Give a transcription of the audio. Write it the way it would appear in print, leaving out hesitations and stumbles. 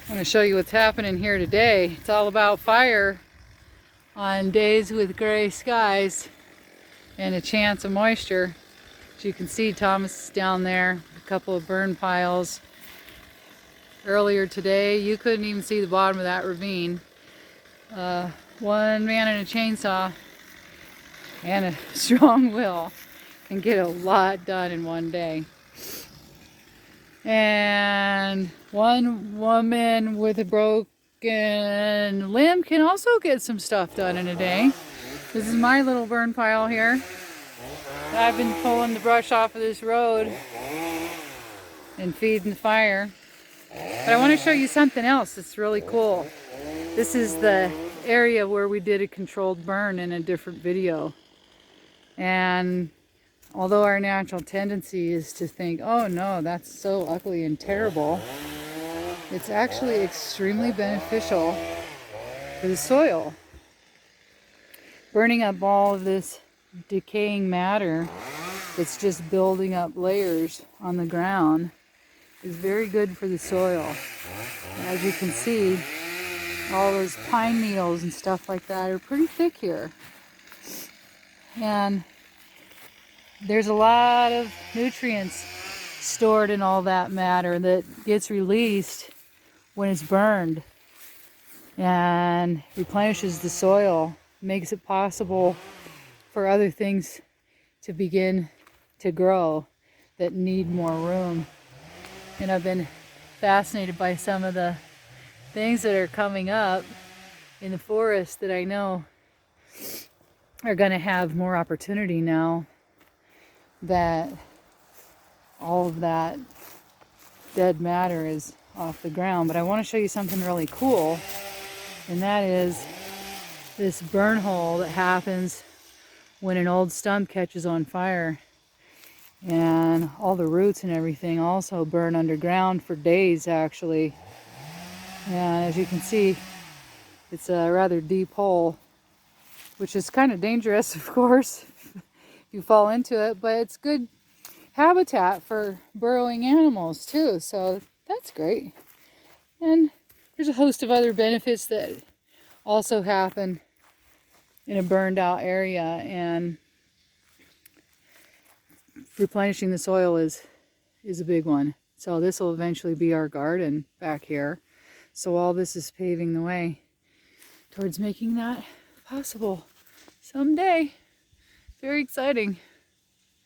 I'm going to show you what's happening here today. It's all about fire on days with gray skies and a chance of moisture. As you can see, Thomas is down there, a couple of burn piles. Earlier today, you couldn't even see the bottom of that ravine. One man in a chainsaw and a strong will can get a lot done in one day. And one woman with a broken limb can also get some stuff done in a day. This is my little burn pile here. I've been pulling the brush off of this road and feeding the fire. But I want to show you something else that's really cool. This is the area where we did a controlled burn in a different video. And although our natural tendency is to think, oh no, that's so ugly and terrible, it's actually extremely beneficial for the soil. Burning up all of this decaying matter that's just building up layers on the ground is very good for the soil. As you can see, all those pine needles and stuff like that are pretty thick here. And there's a lot of nutrients stored in all that matter that gets released when it's burned and replenishes the soil, makes it possible for other things to begin to grow that need more room. And I've been fascinated by some of the things that are coming up in the forest that I know are going to have more opportunity now that all of that dead matter is off the ground. But I want to show you something really cool, and that is this burn hole that happens when an old stump catches on fire. And all the roots and everything also burn underground for days, actually. And as you can see, it's a rather deep hole, which is kind of dangerous, of course, if you fall into it, but it's good habitat for burrowing animals too, so that's great. And there's a host of other benefits that also happen in a burned out area, and replenishing the soil is a big one. So this will eventually be our garden back here. So all this is paving the way towards making that possible someday. Very exciting.